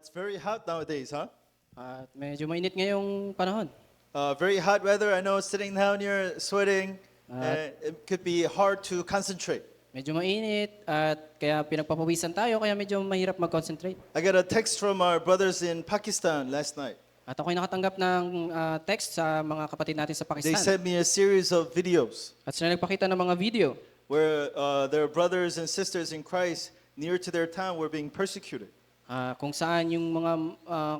It's very hot nowadays, huh? At medyo mainit ngayong panahon. Very hot weather. I know sitting down here sweating, Uh, it could be hard to concentrate. Medyo mainit at kaya pinagpapawisan tayo kaya medyo mahirap mag-concentrate. I got a text from our brothers in Pakistan last night. At ako'y nakatanggap ng text sa mga kapatid natin sa They Pakistan. sent me a series of videos At sila nagpakita ng mga video where their brothers and sisters in Christ near to their town were being persecuted. kung saan yung mga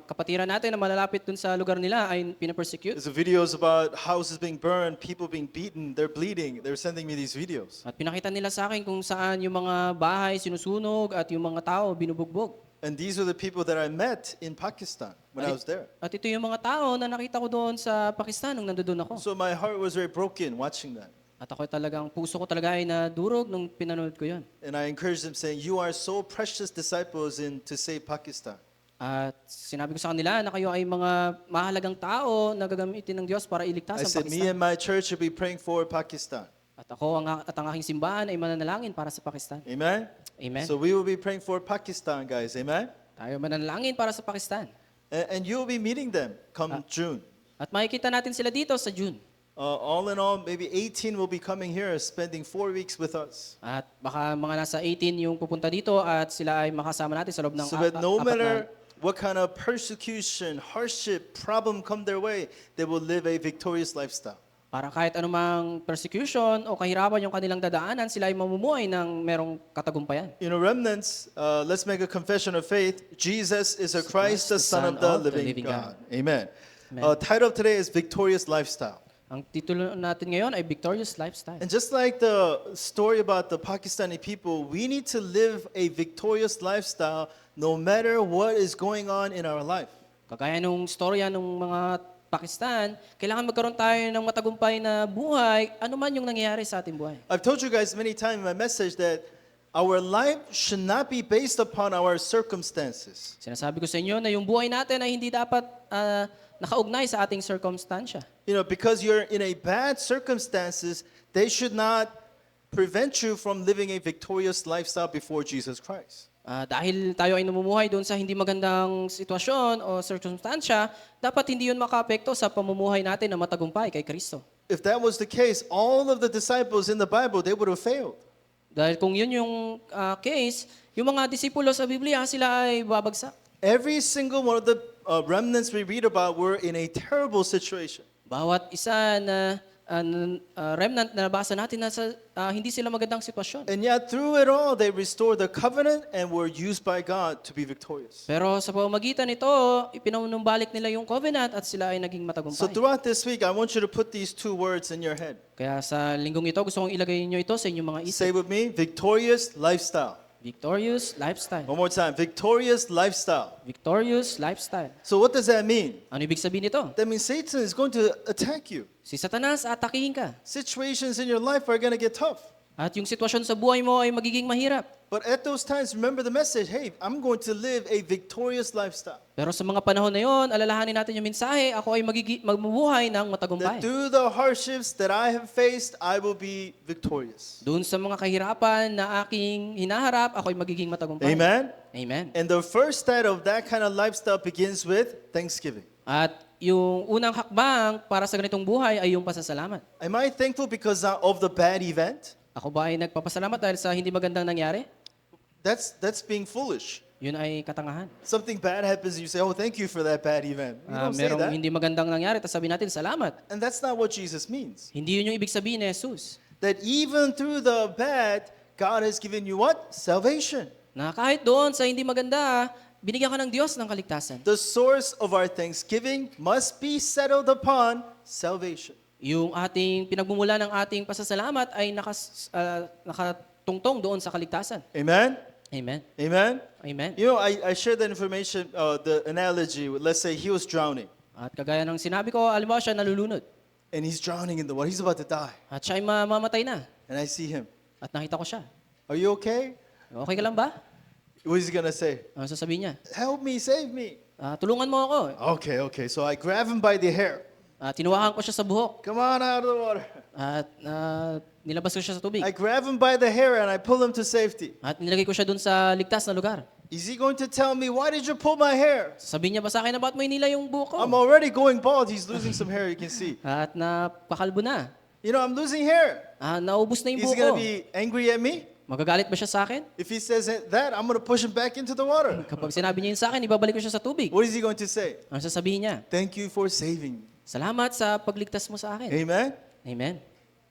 kapatiran natin na malalapit dun sa lugar nila ay pinapersecute. There's videos about houses being burned, people being beaten, they're bleeding. They're sending me these videos. At pinakita nila sa akin kung saan yung mga bahay sinusunog at yung mga tao binubugbog. And these are the people that I met in Pakistan when I was there. At ito yung mga tao na nakita ko doon sa Pakistan nung nandoon ako. So my heart was very broken watching that. At ako talagang, puso ko talaga ay nadurog nung pinanood ko yon. And I encouraged them saying, you are so precious disciples to save Pakistan. At sinabi ko sa kanila na kayo ay mga mahalagang tao na gagamitin ng Diyos para iligtas I ang said, me Pakistan. and my church will be praying for Pakistan. At ang aking simbahan ay mananalangin para sa Pakistan. Amen? Amen. So we will be praying for Pakistan, guys. Amen? Tayo mananalangin para sa Pakistan. And you will be meeting them come June. At makikita natin sila dito sa June. All in all, maybe 18 will be coming here, spending 4 weeks with us. At baka mga nasa 18 yung pupunta dito at sila ay makasama natin sa loob ng So that no apat na matter what kind of persecution, hardship, problem come their way, they will live a victorious lifestyle. para kahit anumang persecution o kahirapan yung kanilang dadaanan, sila ay mamumuhay ng merong katagumpayan. You know, remnants, let's make a confession of faith. Jesus is a Christ, the Son of the living God. Amen. Amen. Title of today is Victorious Lifestyle. Ang titulo natin ngayon ay Victorious Lifestyle. And just like the story about the Pakistani people, we need to live a victorious lifestyle no matter what is going on in our life. Kagaya nung storya ng mga Pakistan, kailangan magkaroon tayo ng matagumpay na buhay, ano man yung nangyayari sa ating buhay. I've told you guys many times in my message that our life should not be based upon our circumstances. Sinasabi ko sa inyo na yung buhay natin ay hindi dapat nakaugnay sa ating circumstansya. You know, because you're in a bad circumstances, they should not prevent you from living a victorious lifestyle before Jesus Christ. Dahil tayo ay namumuhay doon sa hindi magandang sitwasyon o circumstansya, dapat hindi yun makaapekto sa pamumuhay natin na matagumpay kay Kristo. If that was the case, all of the disciples in the Bible, they would have failed. Dahil kung yun yung case, yung mga disipulo sa Biblia, sila ay babagsak. Every single one of the remnants we read about were in a terrible situation. Bawat isa na remnant na nabasa natin na hindi sila magandang sitwasyon. And yet through it all, they restored the covenant and were used by God to be victorious. Pero sa pamamagitan nito, ipinanumbalik nila yung covenant at sila ay naging So matagumpay. throughout this week, I want you to put these two words in your head. Kaya sa linggong ito, gusto kong ilagay niyo ito sa inyong mga isip. Say with me, victorious lifestyle. Victorious lifestyle. One more time, victorious lifestyle. Victorious lifestyle. So what does that mean? Ano ibig sabihin nito? That means Satan is going to attack you. Si Satanas, atakihin ka. Situations in your life are going to get tough. At yung sitwasyon sa buhay mo ay magiging mahirap. But at those times, remember the message, hey, I'm going to live a victorious lifestyle. Pero sa mga panahon na yon, alalahanin natin yung mensahe, ako ay magbubuhay ng matagumpay. That through the hardships that I have faced, I will be victorious. Doon sa mga kahirapan na aking hinaharap, ako ay magiging matagumpay. Amen? Amen. And the first step of that kind of lifestyle begins with thanksgiving. At yung unang hakbang para sa ganitong buhay ay yung pasasalamat. Am I thankful because of the bad event? Ako ba ay nagpapasalamat dahil sa hindi magandang nangyari? That's being foolish. Yun ay katangahan. Something bad happens and you say, oh, thank you for that bad event. You don't say Merong that. hindi magandang nangyari, tapos sabi natin, salamat. And that's not what Jesus means. Hindi yun yung ibig sabihin ni Jesus. That even through the bad, God has given you what? Salvation. Na kahit doon sa hindi maganda, binigyan ka ng Diyos ng kaligtasan. The source of our thanksgiving must be settled upon salvation. Yung ating pinagmumula ng ating pasasalamat ay nakatungtong doon sa kaligtasan. Amen? Amen. Amen? Amen. You know, I shared that information, the analogy, let's say he was drowning. At kagaya ng sinabi ko, alimbawa siya nalulunod. And he's drowning in the water. He's about to die. At siya ay mamamatay na. And I see him. At nakita ko siya. Are you okay? Okay ka lang ba? What is he going to say? Ano sasabihin niya? Help me, save me. Tulungan mo ako. Okay. So I grab him by the hair. Tinuwakan ko siya sa buhok. Come on out of the water. At nilabas ko siya sa tubig. I grab him by the hair and I pull him to safety. At nilagay ko siya doon sa ligtas na lugar. Is he going to tell me, why did you pull my hair? Sabihin niya ba sa akin na ba't mo inila yung buhok ko? I'm already going bald. He's losing some hair, you can see. At napakalbo na. You know, I'm losing hair. Naubos na yung Is he buhok going ko. to be angry at me? Magagalit ba siya sa akin? If he says that, I'm going to push him back into the water. Kapag sinabi niya yun sa akin, ibabalik ko siya sa tubig. What is he going to say? Ano sasabihin niya? Thank you for saving me. Salamat sa pagligtas mo sa akin. Amen? Amen.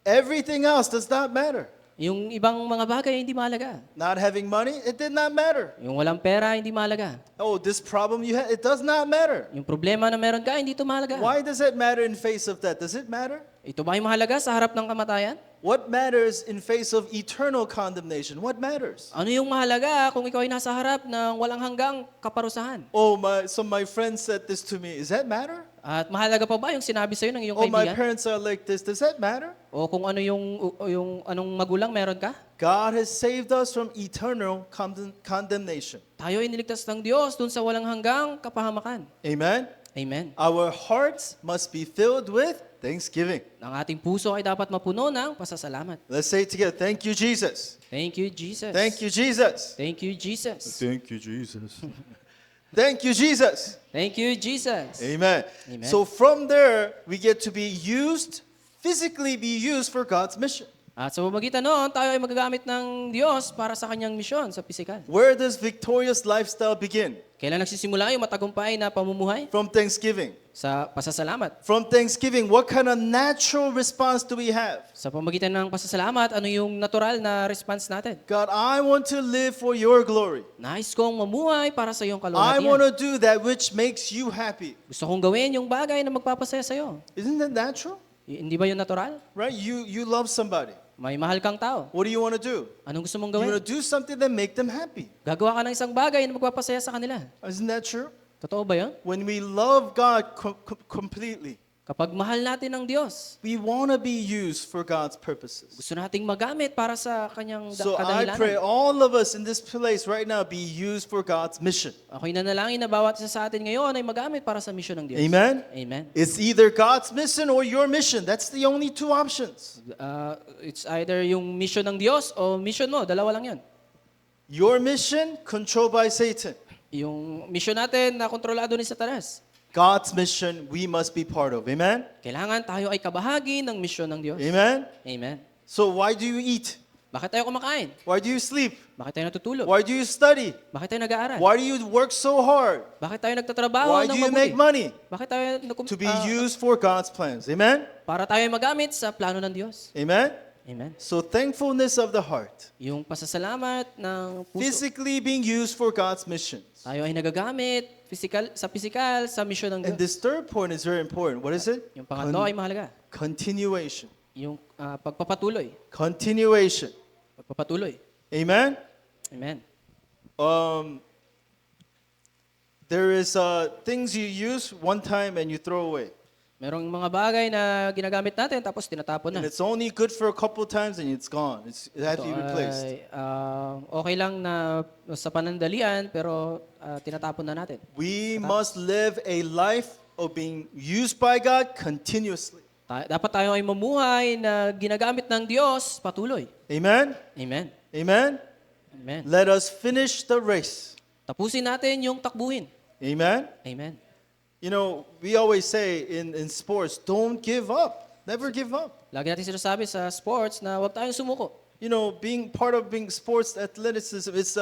Everything else does not matter. Yung ibang mga bagay, hindi mahalaga. Not having money, it did not matter. Yung walang pera, hindi mahalaga. Oh, this problem you had, it does not matter. Yung problema na meron ka, hindi ito mahalaga. Why does it matter in face of death? Does it matter? Ito ba yung mahalaga sa harap ng kamatayan? What matters in face of eternal condemnation? What matters? Ano yung mahalaga kung ikaw ay nasa harap ng walang hanggang kaparusahan? Oh, my friend said this to me. Does that matter? At mahalaga pa ba yung sinabi sa'yo ng iyong Oh, my kaibigan? parents are like this. Does that matter? O kung ano yung anong magulang meron ka? God has saved us from eternal condemnation. Tayo ay niligtas ng Diyos dun sa walang hanggang kapahamakan. Amen? Amen. Our hearts must be filled with thanksgiving. Ang ating puso ay dapat mapuno ng pasasalamat. Let's say it together. Thank you, Jesus. Thank you, Jesus. Thank you, Jesus. Thank you, Jesus. Thank you, Jesus. Thank you, Jesus. Thank you, Jesus. Amen. Amen. So from there, we get to be used, physically be used for God's mission. At sa pamamagitan noon, tayo ay magagamit ng Diyos para sa kanyang misyon sa pisikal. Where does victorious lifestyle begin? Kailan nagsisimula yung matagumpay na pamumuhay? From thanksgiving. Sa pasasalamat. From thanksgiving, what kind of natural response do we have? Sa pamamagitan ng pasasalamat, ano yung natural na response natin? God, I want to live for your glory. Nais kong mamuhay para sa iyong I want kaluwalhatian. to do that which makes you happy. Gusto kong gawin yung bagay na magpapasaya sa iyo. Isn't that natural? Hindi ba yun natural? Right? You love somebody. May mahal kang tao. What do you want to do? Anong gusto mong You want gawin? to do something that make them happy. Gagawa ka ng isang bagay na magpapasaya sa kanila. Isn't that true? Totoo ba yun? When we love God completely, Kapag mahal natin ng Diyos, we want to be used for God's purposes. gusto nating magamit para sa kanyang So I pray kadahilanan. all of us in this place right now be used for God's mission. Ako'y nanalangin na bawat isa sa atin ngayon ay magamit para sa misyon ng Diyos. Amen? Amen. It's either God's mission or your mission. That's the only two options. It's either yung mission ng Diyos o mission mo. Dalawa lang yan. Your mission, controlled by Satan. Yung mission natin na kontrolado ni Satanas. God's mission, we must be part of. Amen? Kailangan tayo ay kabahagi ng misyon ng Diyos. Amen? Amen. So why do you eat? Bakit tayo kumakain? Why do you sleep? Bakit tayo natutulog? Why do you study? Bakit tayo nag-aaral? Why do you work so hard? Bakit tayo nagtatrabaho Why ng do you mabuti? make money? Bakit tayo To be used for God's plans. Amen? para tayo ay magamit sa plano ng Diyos? Amen? Amen. So thankfulness of the heart. Yung pasasalamat ng puso. Physically being used for God's mission. Tayo ay nagagamit physical, sa misyon ng And Diyos. this third point is very important. What is it? Yung pangatlo ay mahalaga. Continuation. Yung pagpapatuloy. Continuation. Pagpapatuloy. Amen? Amen. There is things you use one time and you throw away. Merong mga bagay na ginagamit natin tapos tinatapon And na. it's only good for a couple times and it's gone. It has to be Ito replaced. ay, okay lang na sa panandalian pero tinatapon na natin. We must live a life of being used by God continuously. Dapat tayo ay mamuhay na ginagamit ng Diyos patuloy. Amen? Amen. Amen? Amen. Let us finish the race. Tapusin natin yung takbuhin. Amen? Amen. You know, we always say in sports, don't give up. Never give up. Lagi natin sinasabi sa sports na huwag tayong sumuko. You know, being part of being sports athleticism, it's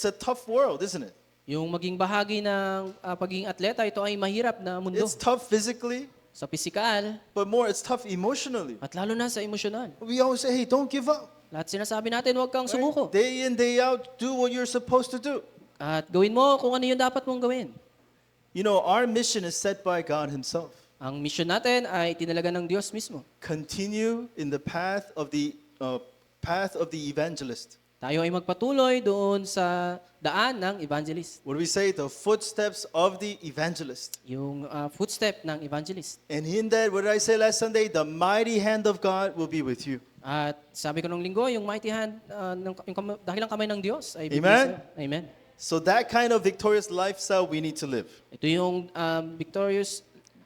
a tough world, isn't it? Yung maging bahagi ng pagiging atleta, ito ay mahirap na mundo. It's tough physically, Sa pisikal but more, it's tough emotionally. at lalo na sa emosyonal. We always say, hey, don't give up. Lahat sinasabi natin, huwag kang Right? sumuko. Day in, day out, do what you're supposed to do. At gawin mo kung ano yung dapat mong gawin. You know, our mission is set by God Himself. Ang mission natin ay tinalaga ng Diyos mismo. Continue in the path of the evangelist. Tayo ay magpatuloy doon sa daan ng evangelist. What do we say? The footsteps of the evangelist. Yung footstep ng evangelist. And in that, what did I say last Sunday? The mighty hand of God will be with you. At sabi ko nung linggo, yung mighty hand, dakilang kamay ng Diyos ay bibigay Amen? sa'yo. Amen. So that kind of victorious lifestyle we need to live. Ito yung victorious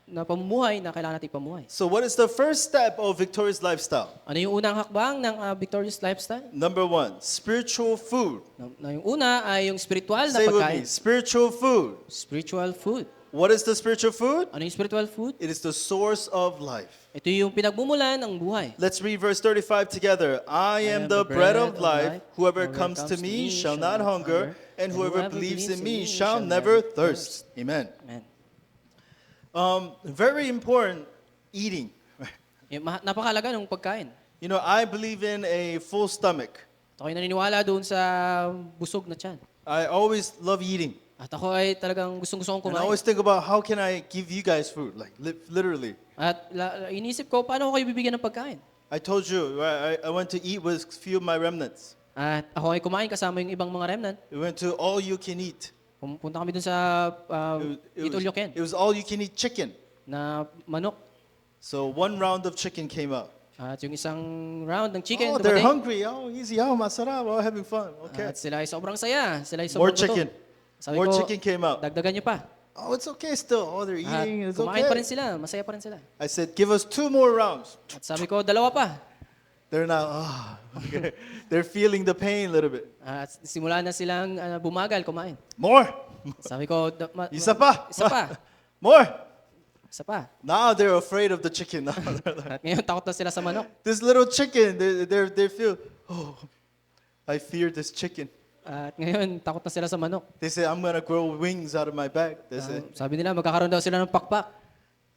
na pamumuhay na kailangan natin pamuhay. So what is the first step of victorious lifestyle? Ano yung unang hakbang ng victorious lifestyle? Number 1, spiritual food. Yung una ay yung spiritual na Say with me, pagkain. spiritual food. Spiritual food. What is the spiritual food? Ano yung spiritual food? It is the source of life. Ito yung pinagmumulan ng buhay. Let's read verse 35 together. I am the bread of life. Whoever comes to me shall not hunger, and whoever believes in me shall never thirst. Amen. Amen. Very important, eating. Napakalaga ng pagkain. You know, I believe in a full stomach. Ako ay naniniwala doon sa busog na tiyan. I always love eating. At ako ay talagang gustong-gusto kong And I kumain. always think about how can I give you guys food, like literally. At inisip ko, paano ko kayo bibigyan ng pagkain? I told you, I went to eat with a few of my remnants. At ako ay kumain kasama yung ibang mga remnant. We went to all you can eat. Pumunta kami doon sa Eat All You Can It was all you can eat chicken. na manok. So one round of chicken came out. At yung isang round ng chicken Oh, they're dumating. hungry. Oh, easy. Oh, masarap. Oh, having fun. Okay. At sila ay sobrang saya. Sila ay More sobrang chicken. gutom. Sabi More ko, chicken came out. dagdagan nyo pa. Oh, it's okay still. Oh, they're At eating. It's kumain pa rin okay. sila. Masaya pa rin sila. I said, give us 2 more rounds. At sabi ko, dalawa pa. They're now, okay. They're feeling the pain a little bit. At simula na silang bumagal, kumain. More. Sabi ko, Isa pa. Isa pa. More. Isa pa. Now they're afraid of the chicken. At ngayon, takot na sila sa manok. This little chicken, they feel, oh, I fear this chicken. At ngayon, takot na sila sa manok. They say, I'm going to grow wings out of my back. They say, Sabi nila, magkakaroon daw sila ng pakpak.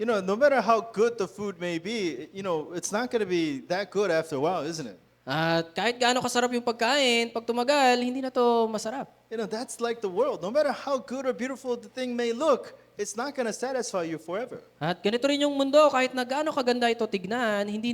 you know, no matter how good the food may be, you know, it's not going to be that good after a while, isn't it? At kahit gaano kasarap yung pagkain, pag tumagal, hindi na to masarap. You know, that's like the world. No matter how good or beautiful the thing may look, it's not going to satisfy you forever. At ganito rin yung mundo, kahit na gaano kaganda ito tignan, hindi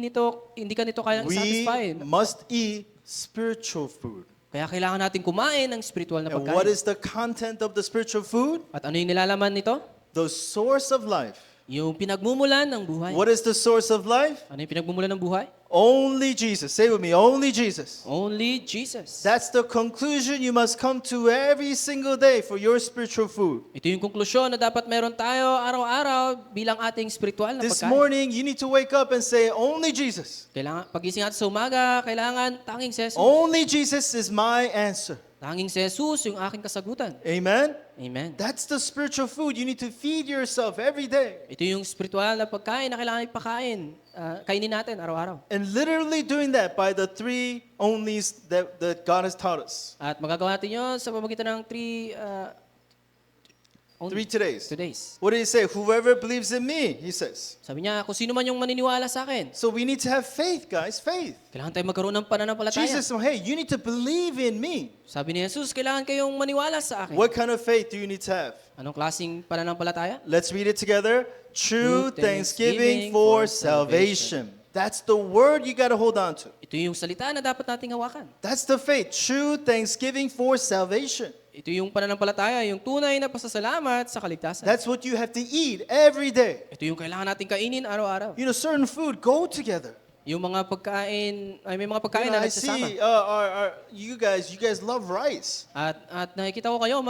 ka nito kayang We satisfy. must eat spiritual food. Kaya kailangan natin kumain ng spiritual na And what pagkain. is the content of the spiritual food? At ano yung nilalaman nito? The source of life. Yung pinagmumulan ng buhay. What is the source of life? Ano yung pinagmumulan ng buhay? Only Jesus. Say with me, only Jesus. Only Jesus. That's the conclusion you must come to every single day for your spiritual food. Ito yung konklusyon na dapat meron tayo araw-araw bilang ating spiritual na This pagkain. morning, you need to wake up and say, only Jesus. Kailangan, pagising natin sa umaga, kailangan tanging si Jesus. Only Jesus is my answer. Tanging si Jesus yung aking kasagutan. Amen? Amen. That's the spiritual food. You need to feed yourself every day. Ito yung spiritual na pagkain na kailangan ipakain. Kainin natin araw-araw. And literally doing that by the 3 onlys that God has taught us. At magagawa natin yun sa pamamagitan ng 3 today's. today's. What did he say? Whoever believes in me, he says. Sabi niya, kung sino man yung maniniwala sa akin, So we need to have faith, guys, faith. kailangan tayo magkaroon ng pananampalataya. Jesus said, hey, you need to believe in me. Sabi ni Jesus, kailangan kayong maniwala sa akin. What kind of faith do you need to have? Anong klaseng pananampalataya? Let's read it together. True True thanksgiving thanksgiving for for salvation. That's the word you got to hold on to. Ito yung salita na dapat nating hawakan. That's the faith. True thanksgiving for salvation. Ito yung pananampalataya, yung tunay na pasasalamat sa kaligtasan. That's what you have to eat every day. Ito yung kailangan nating kainin araw-araw. You know, certain food go together. Yung mga pagkain, ay may mga pagkain You know, na I nagsasama. see you guys love rice. At nakikita ko kayo,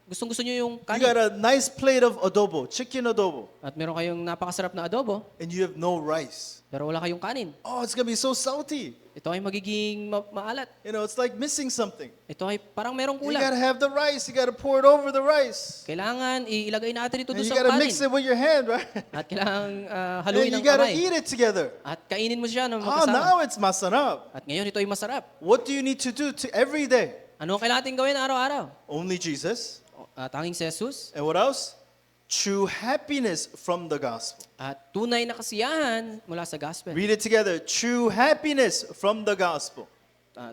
gustong-gusto nyo yung You got kanin. a nice plate of adobo, chicken adobo, At meron kayong napakasarap na adobo, and you have no rice. pero wala kayong kanin. Oh, it's gonna be so salty. Ito ay magiging maalat. You know, it's like missing something. Ito ay parang merong You gotta kulang. have the rice. You gotta pour it over the rice. Kailangan ilagay natin ito And doon you sa gotta mix kanin. it with your hand, right? At kailangan And haluin you ng gotta kamay. eat it together. At kainin mo siya ng Oh, magkasama. now it's masarap. At ngayon ito ay masarap. What do you need to do to every day? Ano ang kailangan natin gawin araw-araw? Only Jesus. Tanging si Jesus. And what else? True happiness from the gospel. At tunay na kasiyahan mula sa gospel. Read it together. True happiness from the gospel.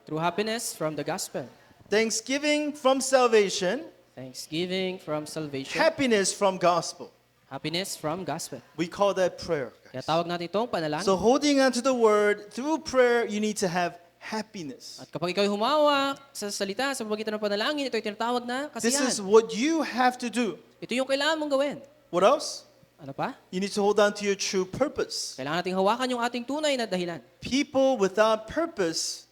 True happiness from the gospel. Thanksgiving from salvation. Thanksgiving from salvation. Happiness from gospel. Happiness from gospel. We call that prayer. Kaya guys. tawag natin itong panalangin. So holding on to the word, through prayer, you need to have happiness. At kapag ikaw ay humawak sa salita, sa pamagitan ng panalangin, ito ay tinatawag na This is kasiyahan. what you have to do. Ito yung kailangan mong gawin. What else? Ano pa? You need to hold on to your true purpose. Kailangan nating hawakan yung ating tunay na dahilan. People without purpose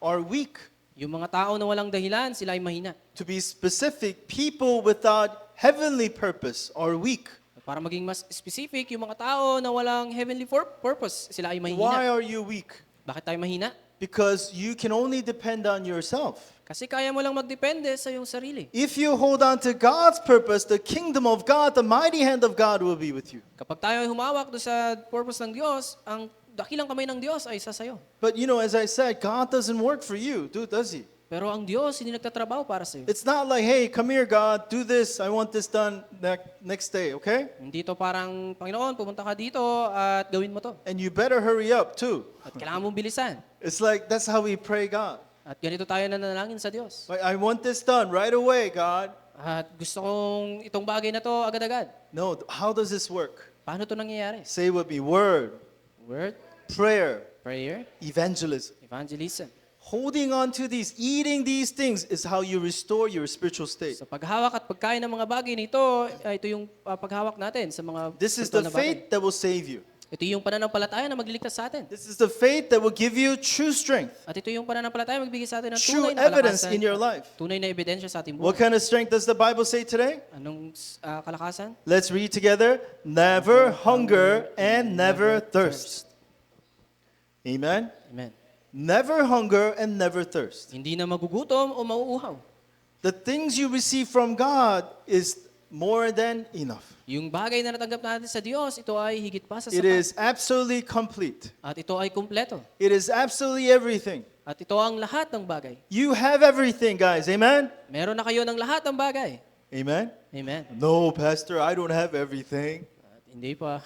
are weak. Yung mga tao na walang dahilan, sila ay mahina. To be specific, people without heavenly purpose are weak. Para maging mas specific, yung mga tao na walang heavenly purpose, sila ay Why mahihina. are you weak? Bakit tayo mahina? Because you can only depend on yourself. Kasi kaya mo lang magdepende sa iyong sarili. If you hold on to God's purpose, the kingdom of God, the mighty hand of God will be with you. Kapag tayo ay humawak doon sa purpose ng Diyos, ang dakilang kamay ng Diyos ay isa sa'yo. But as I said, God doesn't work for you, does He? Pero ang Diyos hindi nagtatrabaho para sa'yo. It's not like, hey, come here, God, do this. I want this done next day, okay? Hindi to parang, Panginoon, pumunta ka dito at gawin mo to. And you better hurry up too. At kailangan mong bilisan. It's like that's how we pray God. At ganito tayo nananalangin sa Diyos. Like, I want this done right away, God. At gusto kong itong bagay na to agad-agad. No, how does this work? Paano to nangyayari? Say with me, word, Word, prayer, prayer, evangelism. evangelism. Holding on to these, eating these things is how you restore your spiritual state. Sa paghawak at pagkain ng mga bagay nito, ito yung paghawak natin sa mga This is spiritual the na bagay. faith that will save you. Ito yung pananampalataya na magliligtas sa atin. This is the faith that will give you true strength, At ito yung pananampalataya magbigay sa atin ng true tunay na evidence kalakasan. in your life. Tunay na ebidensya sa ating What buhay. kind of strength does the Bible say today? Anong kalakasan? Let's read together. Never hunger and never thirst. Amen. Amen. Never hunger and never thirst. Hindi na magugutom o mauuhaw. The things you receive from God is more than enough. Yung bagay na natanggap natin sa Diyos, ito ay higit pa sa It sapat. is absolutely complete. At ito ay kumpleto. It is absolutely everything. At ito ang lahat ng bagay. You have everything, guys. Amen? Meron na kayo ng lahat ng bagay. Amen? Amen. No, Pastor, I don't have everything. At hindi pa.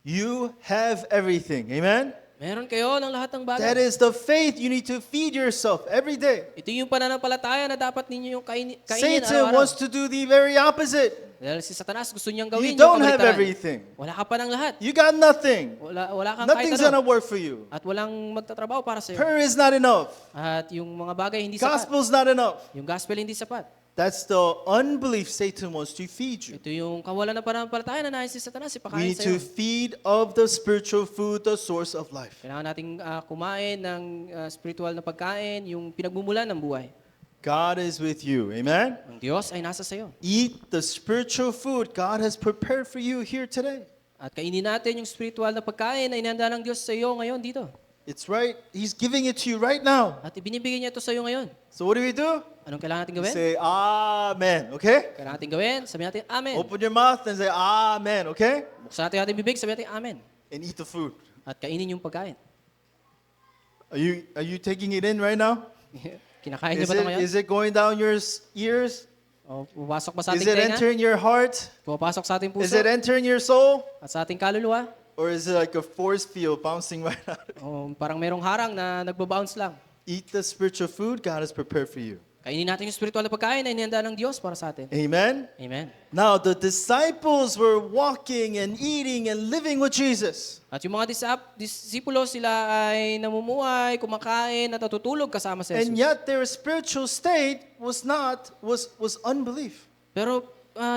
You have everything. Amen? Meron kayo ng lahat ng bagay. That is the faith you need to feed yourself every day. Ito yung pananampalataya na dapat ninyo yung kainin Satan araw-araw. wants to do the very opposite. Dahil si Satanas gusto niyang You gawin yung don't have kabaligtaran. everything. Wala ka pa ng lahat. You got nothing. Wala kang Nothing's kahit gonna ano. work for you. At walang magtatrabaho para sa'yo. Prayer is not enough. At yung mga bagay hindi sapat. Gospel's not enough. Yung gospel hindi sapat. That's the unbelief Satan wants to feed you. Ito yung kawalan ng pananampalataya na nais si Satanas We ipakain need to sa'yo. feed of the spiritual food, the source of life. Kailangan nating kumain ng spiritual na pagkain, yung pinagmumulan ng buhay. God is with you. Amen? Ang Diyos ay nasa sa'yo. Eat the spiritual food God has prepared for you here today. At kainin natin yung spiritual na pagkain na inihanda ng Diyos sa iyo ngayon dito. It's right. He's giving it to you right now. At ibinibigay niya ito sa iyo ngayon. So what do? Anong kailangan natin You gawin? say Amen. Okay? Kailangan natin gawin, sabihin natin Amen. Open your mouth and say Amen. Okay? Buksan natin ating bibig, sabihin natin Amen. And eat the food. At kainin yung pagkain. Are you taking it in right now? Kinakain niyo ba ito ngayon? Is it going down your ears? O pupasok ba sa Is ating it tenga? entering your heart? Pupasok sa ating puso? Is it entering your soul? At sa ating kaluluwa? Or is it like a force field bouncing right out? O parang merong harang na nagbo-bounce lang. Eat the spiritual food God has prepared for you. Kainin natin yung spiritual na pagkain na inihanda ng Diyos para sa atin. Amen? Amen. Now, the disciples were walking and eating and living with Jesus. At yung mga disipulo, sila ay namumuhay, kumakain, at natutulog kasama sa And Jesus. yet their spiritual state was unbelief. Pero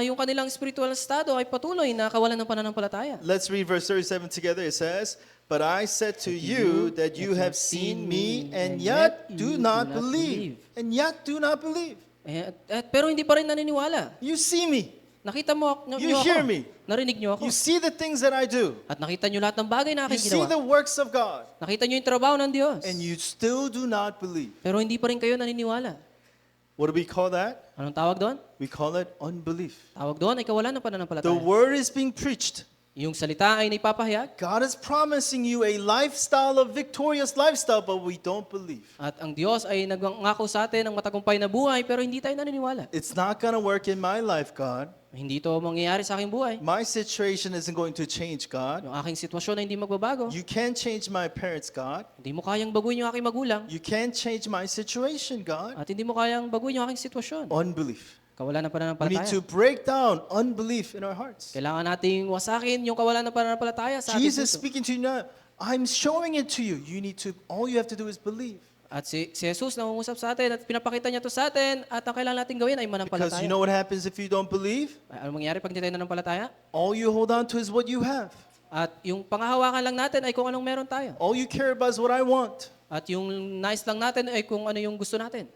yung kanilang spiritual na estado ay patuloy na kawalan ng pananampalataya. Let's read verse 37 together. It says, "But I said to you that you have seen me, and yet do not believe. And yet do not believe." Pero hindi pa rin naniniwala. You see me. Nakita mo You niyo hear ako. me. Narinig niyo ako. You see the things that I do. At nakita niyo lahat ng bagay na You aking see the ginawa. works of God. Nakita niyo yung trabaho ng Diyos. And you still do not believe. Pero hindi pa rin kayo naniniwala. What do we call that? Anong tawag doon? We call it unbelief. Tawag doon ay kawalan ng The pananampalataya. word is being preached. Yung salita ay naipapahayag. God is promising you a lifestyle, a victorious lifestyle, but we don't believe. At ang Diyos ay nagngako sa atin ng matagumpay na buhay, pero hindi tayo naniniwala. It's not going to work in my life, God. Hindi ito mangyayari sa aking buhay. My situation isn't going to change, God. Yung aking sitwasyon ay hindi magbabago. You can't change my parents, God. Hindi mo kayang baguhin yung aking magulang. You can't change my situation, God. At hindi mo kayang baguhin yung aking sitwasyon. Unbelief. Kawalan ng We need to pananampalataya. break down unbelief in our hearts. Kailangan nating wasakin yung kawalan ng pananampalataya sa ating Jesus puso. speaking to you now. I'm showing it to you. All you have to do is believe. At si Jesus nangungusap sa atin at pinapakita niya to sa atin at ang kailangan nating gawin ay Because manampalataya. you know what happens if you don't believe? Ay, ano mangyayari pag hindi tayo nanampalataya? All you hold on to is what you have. At yung pangahawakan lang natin ay kung anong meron tayo. All you care about is what I want. At yung nice lang natin ay kung ano yung gusto natin.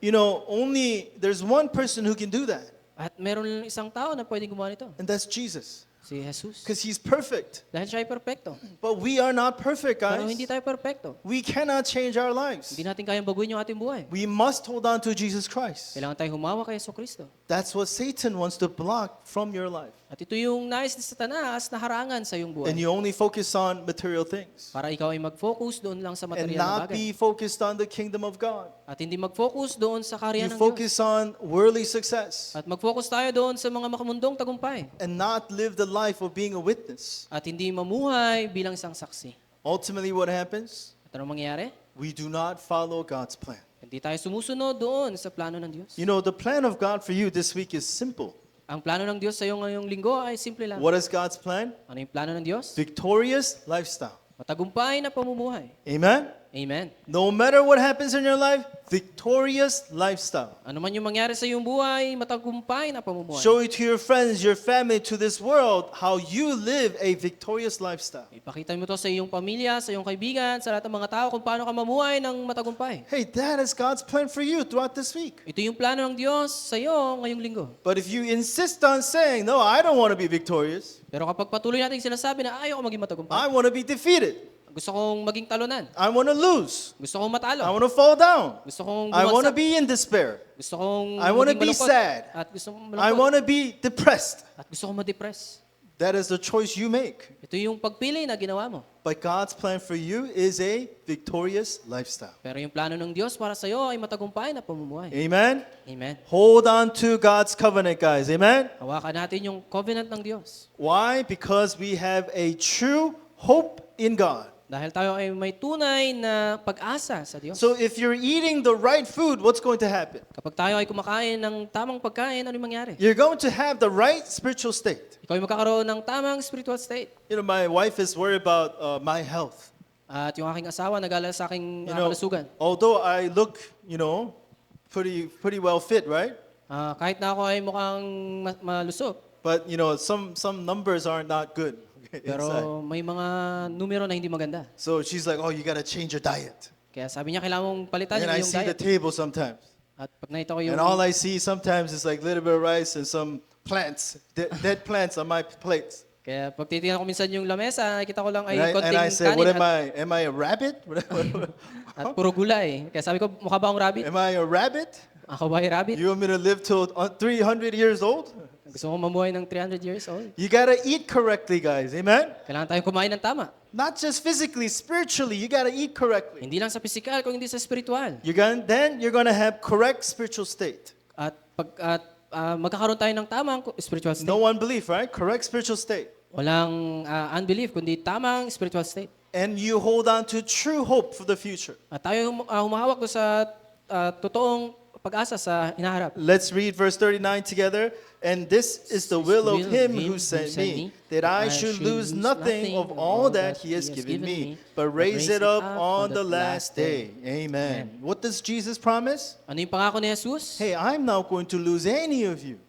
There's one person who can do that, At meron isang tao na pwedeng gumawa nito. and that's Jesus. Si Jesus. because He's perfect. Dahil siya ay perfecto. But we are not perfect, Pero hindi guys. tayo perfecto. We cannot change our lives. Hindi natin kayang baguhin yung ating buhay. We must hold on to Jesus Christ. Kailangan tayo humawak kay Jesucristo. That's what Satan wants to block from your life. At ito yung nais ni Satanas na harangan sa iyong buhay. And you only focus on material things Para ikaw ay mag-focus doon lang sa and material na not bagay. be focused on the kingdom of God. At hindi mag-focus doon sa You karya ng Diyos. focus on worldly success At mag-focus tayo doon sa mga makamundong tagumpay. and not live the life of being a witness. At hindi mamuhay bilang isang saksi. Ultimately, what happens? At anong mangyayari? We do not follow God's plan. Hindi tayo sumusunod doon sa plano ng Diyos. You know, the plan of God for you this week is simple. Ang plano ng Diyos sa iyo ngayong linggo ay simple lang. What is God's plan? Ano yung plano ng Diyos? Victorious lifestyle. Matagumpay na pamumuhay. Amen? Amen. No matter what happens in your life, victorious lifestyle. Ano man yung mangyari sa iyong buhay, matagumpay na pamumuhay. Show it to your friends, your family, to this world, how you live a victorious lifestyle. Ipakita mo to sa iyong pamilya, sa iyong kaibigan, sa lahat ng mga tao kung paano ka mamuhay ng matagumpay. Hey, that is God's plan for you throughout this week. Ito yung plano ng Diyos sa iyo ngayong linggo. But if you insist on saying, no, I don't want to be victorious, Pero kapag patuloy natin sinasabi na ayaw ko maging matagumpay, I want to be defeated, gusto kong maging talunan, I want to lose, gusto kong matalo, I want to fall down, gusto kong I want to bumagsak, be in despair, gusto kong I want to maging be malungkot, sad. at gusto kong I malungkot, want to be depressed. at gusto kong ma-depress. That is the choice you make. Ito yung pagpili na ginawa mo. But God's plan for you is a victorious lifestyle. Pero yung plano ng Diyos para sa iyo ay matagumpay na pamumuhay. Amen? Amen. Hold on to God's covenant, guys. Amen? Hawakan natin yung covenant ng Diyos. Why? Because we have a true hope in God. Dahil tayo ay may tunay na pag-asa sa Diyos. So if you're eating the right food, what's going to happen? Kapag tayo ay kumakain ng tamang pagkain, ano yung mangyari? You're going to have the right spiritual state. Ikaw ay magkakaroon ng tamang spiritual state. You know, my wife is worried about my health. At yung aking asawa nag-alala sa aking You know, kalusugan. although I look, pretty well fit, right? Kahit na ako ay mukhang malusog, But some numbers are not good. Inside. pero may mga numero na hindi maganda. So she's like, oh, you gotta change your diet. Kaya sabi niya, kailangan mong palitan And yung I iyong see the diet. table sometimes. At pag nakita ko yung... And all I see sometimes is like little bit of rice and some plants, dead plants on my plates. Kaya pag titingnan ko minsan yung lamesa, nakikita ko lang ay And konting I say, kanin what at, am I a rabbit? at puro gulay. Kaya sabi ko, mukha ba akong rabbit? Am I a rabbit? Ako ba ay rabbit? You want me to live till 300 years old? Gusto ko mamuhay ng 300 years old. You gotta eat correctly, guys. Amen? Kailangan tayong kumain ng tama. Not just physically, spiritually, you gotta eat correctly. Hindi lang sa physical, kung hindi sa spiritual. Then you're gonna have correct spiritual state. At magkakaroon tayo ng tamang spiritual state. No unbelief, right? Correct spiritual state. Walang unbelief, kundi tamang spiritual state. And you hold on to true hope for the future. At tayo humahawak doon sa totoong pag-asa sa hinaharap. Let's read verse 39 together. And this is the will of him who sent me, that I should lose nothing of all that he has given me, but raise it up on the last day. Amen. What does Jesus promise? Ano yung pangako ni Jesus? Hey, I'm not going to lose any of you.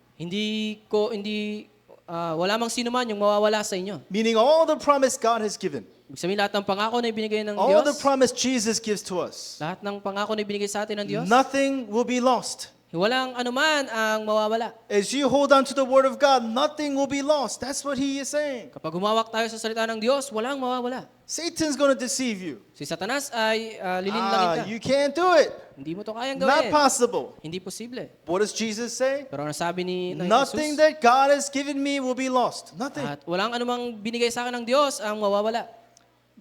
Wala mang sino man yung mawawala sa inyo. Meaning all the promise God has given, Ibig sabihin, lahat ng pangako na ibinigay ng all the Diyos, promise Jesus gives to us, lahat ng pangako na ibinigay sa atin ng Diyos, nothing will be lost. walang anuman ang mawawala. As you hold on to the word of God, nothing will be lost. That's what he is saying. Kapag humawak tayo sa salita ng Diyos, walang mawawala. Satan's going to deceive you. Si Satanas ay lilinlangin ka. You can't do it. Hindi mo to kayang Not gawin. possible. Hindi posible. What does Jesus say? Pero ang sabi ni Nothing Jesus, that God has given me will be lost. Nothing. at walang anumang binigay sa akin ng Diyos ang mawawala.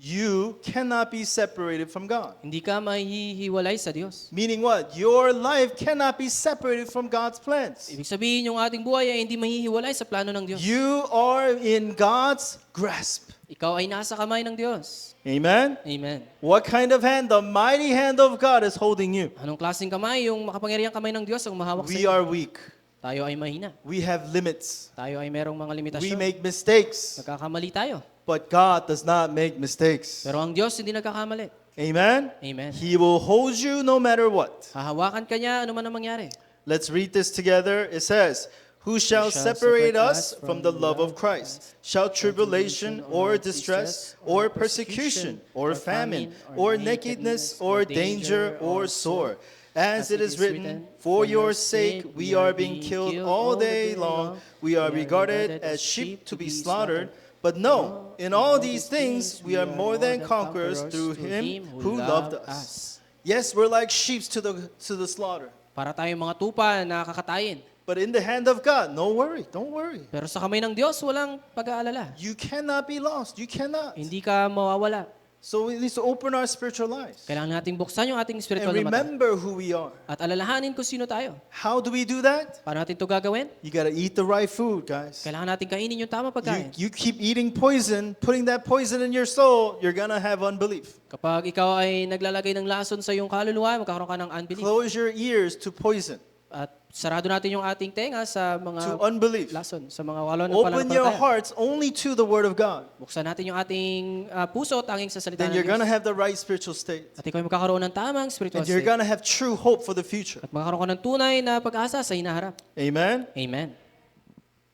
You cannot be separated from God. Hindi ka mahihiwalay sa Diyos. Meaning what? Your life cannot be separated from God's plans. Ibig sabihin, yung ating buhay ay hindi mahihiwalay sa plano ng Diyos. You are in God's grasp. Ikaw ay nasa kamay ng Diyos. Amen? Amen. What kind of hand? The mighty hand of God is holding you. Anong klaseng kamay? Yung makapangyarihang kamay ng Diyos ang mahawak sa We iyo. are weak. Tayo ay mahina. We have limits. Tayo ay merong mga We limitasyon. make mistakes. Nagkakamali tayo. But God does not make mistakes. Pero ang Diyos hindi nagkakamali. Amen? Amen. He will hold you no matter what. Hahawakan ka niya, ano man ang mangyari. Let's read this together. It says, Who shall separate us from the love of Christ? Shall tribulation or distress or persecution or famine or nakedness or danger or sword? As it is written, for your sake we are being killed all day long. We are regarded as sheep to be slaughtered. But no, in all these things we are more than conquerors through him who loved us. Yes, we're like sheep to the slaughter. Para tayong mga tupa na kakatayin. But in the hand of God, no worry, don't worry. Pero sa kamay ng Diyos, walang pag-aalala. You cannot be lost. You cannot. Hindi ka mawawala. So we need to open our spiritual lives Kailangan nating buksan yung ating and spiritual na mata. remember who we are. At alalahanin kung sino tayo. How do we do that? Paano natin ito gagawin? You got to eat the right food, guys. Kailangan natin kainin yung tamang pagkain. You keep eating poison, putting that poison in your soul, you're going to have unbelief. Kapag ikaw ay naglalagay ng lason sa iyong kaluluwa, magkakaroon ka ng unbelief. Close your ears to poison, At sarado natin yung ating tenga sa to mga unbelief. lason, sa mga walon ng Open your pananampalataya. hearts only to the Word of God. Buksan natin yung ating puso tanging sa salita Then ng you're going to Diyos. have the right spiritual state. At ikaw ay magkakaroon ng tamang spiritual And you're state. going to have true hope for the future. At magkakaroon ka ng tunay na pag-asa sa hinaharap. Amen? Amen.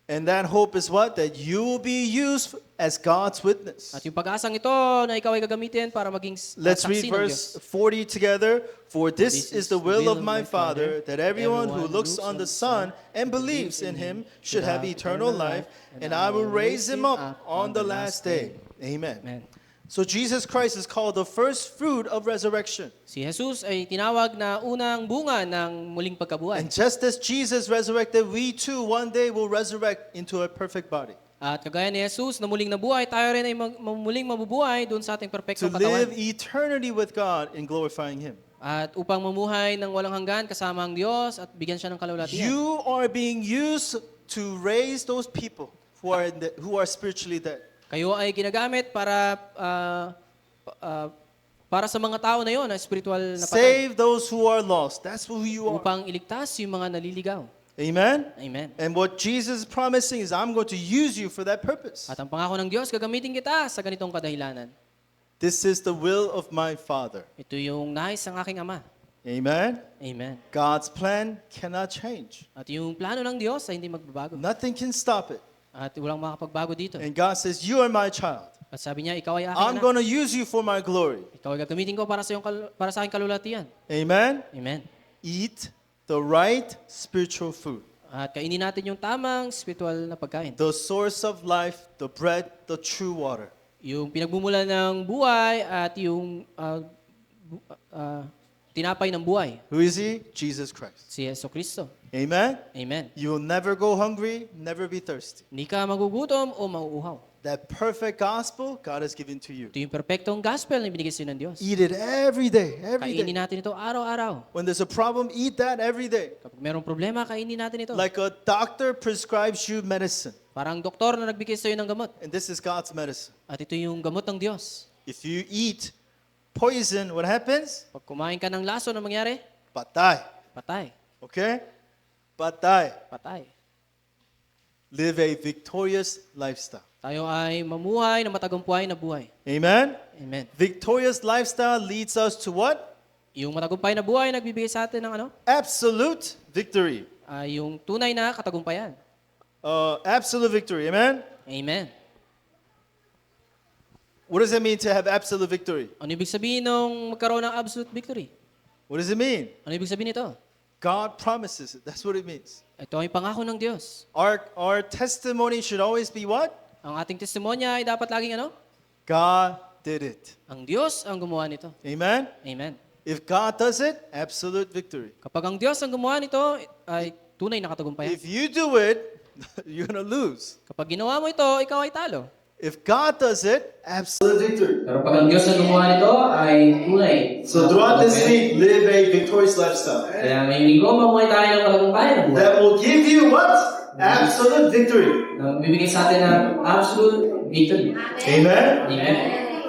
And that hope is what? That you will be used as God's witness. At yung pag-asang ito na ikaw ay gagamitin para maging Let's read saksi ng Diyos. verse 40 together. For this is the will of my Father, that everyone who looks on the Son and believes in him should have eternal life, and I will raise him up on the last day. Amen. Amen. So Jesus Christ is called the first fruit of resurrection. Si Jesus ay tinawag na unang bunga ng muling pagkabuhay. And just as Jesus resurrected, we too one day will resurrect into a perfect body. At kagaya ni Jesus na muling nabuhay, tayo rin ay muling mabubuhay doon sa ating To perpektong katawan. live eternity with God in glorifying him. At upang mamuhay ng walang hanggan kasama ang Diyos at bigyan siya ng kalulatian. You are being used to raise those people who are spiritually dead. Kayo ay ginagamit para sa mga tao na yon na spiritual na patay. Save those who are lost. That's who you are. Upang iligtas yung mga naliligaw. Amen? Amen. And what Jesus is promising is, I'm going to use you for that purpose. At ang pangako ng Diyos, gagamitin kita sa ganitong kadahilanan. This is the will of my Father. Ito yung nais ng aking Ama. Amen? Amen. God's plan cannot change. At yung plano ng Diyos ay hindi magbabago. Nothing can stop it. At walang makapagbago dito. And God says, you are my child. At sabi niya, ikaw ay aking I'm anak. going to use you for my glory. Ikaw ay gagamitin ko para sa aking kalulatian. Amen? Amen. Eat the right spiritual food. At kainin natin yung tamang spiritual na pagkain. The source of life, the bread, the true water. Yung pinagmumula ng buhay at yung tinapay ng buhay. Who is he? Jesus Christ. Si Yeso Cristo. Amen? Amen. You will never go hungry, never be thirsty. Hindi ka magugutom o mauuhaw. That perfect gospel God has given to you. Ito yung perfectong gospel na binigay sa'yo ng Diyos. Eat it every day, every Kainin day. natin ito araw-araw. When there's a problem, eat that every day. Kapag merong problema, kainin natin ito. Like a doctor prescribes you medicine, Parang doktor na nagbigay sa'yo ng gamot. and this is God's medicine. At ito yung gamot ng Diyos. If you eat poison, what happens? Pag kumain ka ng laso, ano mangyari? Patay. Patay. Okay? Patay. Patay. Live a victorious lifestyle. Tayo ay mamuhay na matagumpay na buhay. Amen? Amen. Victorious lifestyle leads us to what? Yung matagumpay na buhay nagbibigay sa atin ng ano? Absolute victory. Yung tunay na katagumpayan. Absolute victory. Amen? Amen. What does it mean to have absolute victory? Ano ibig sabihin nung magkaroon ng absolute victory? What does it mean? Ano ibig sabihin nito? God promises it. That's what it means. Ito ay pangako ng Diyos. Our testimony should always be what? Ang ating testimonya ay dapat laging ano? God did it. Ang Diyos ang gumawa nito. Amen? Amen. If God does it, absolute victory. Kapag ang Diyos ang gumawa nito, ay tunay na katagumpayan. If you do it, you're going to lose. Kapag ginawa mo ito, ikaw ay talo. If God does it, absolute victory. Pero pag ang Diyos ang gumawa nito, ay tunay. So throughout this week, live a victorious lifestyle. Kaya ngayong linggo, mamuhay tayo ng katagumpayan. That will give you what? Absolute victory. Bibigay sa atin ng absolute victory. Amen? Amen.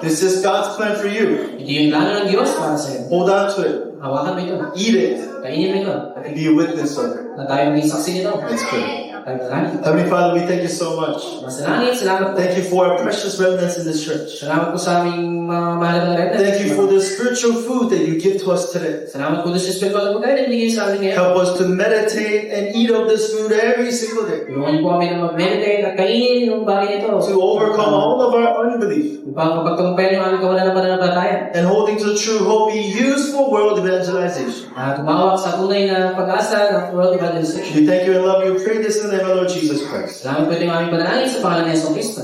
This is God's plan for you. Ito yung plano ng Diyos para sa iyo. Hold on to it. Hawakan mo ito. Eat it. Kainin mo ito. And be a witness of it. Na tayo maging saksi nito. Let's pray. Tayo manalangin. Heavenly Father, we thank you so much. Masalangin, salamat po. Thank you for our precious remnants in this church. Salamat po sa aming mga mahalagang remnant. Thank you for the spiritual food that you give to us today. Salamat po sa spiritual na pagkain na binigay sa amin ngayon. Help us to meditate and eat of this food every single day. Tulungan po kami na mag-meditate at kainin yung bagay nito. To overcome all of our unbelief. Upang mapagtagumpayan yung aming kawalan ng pananampalataya. And holding to true hope, be used for world evangelization. At tumawag sa tunay na pag-asa ng world evangelization. We thank you and love you. Pray this in the name of Lord Jesus Christ. Salamat po ito yung aming panalangin sa pangalan ni Yesu Cristo.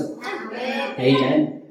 Amen.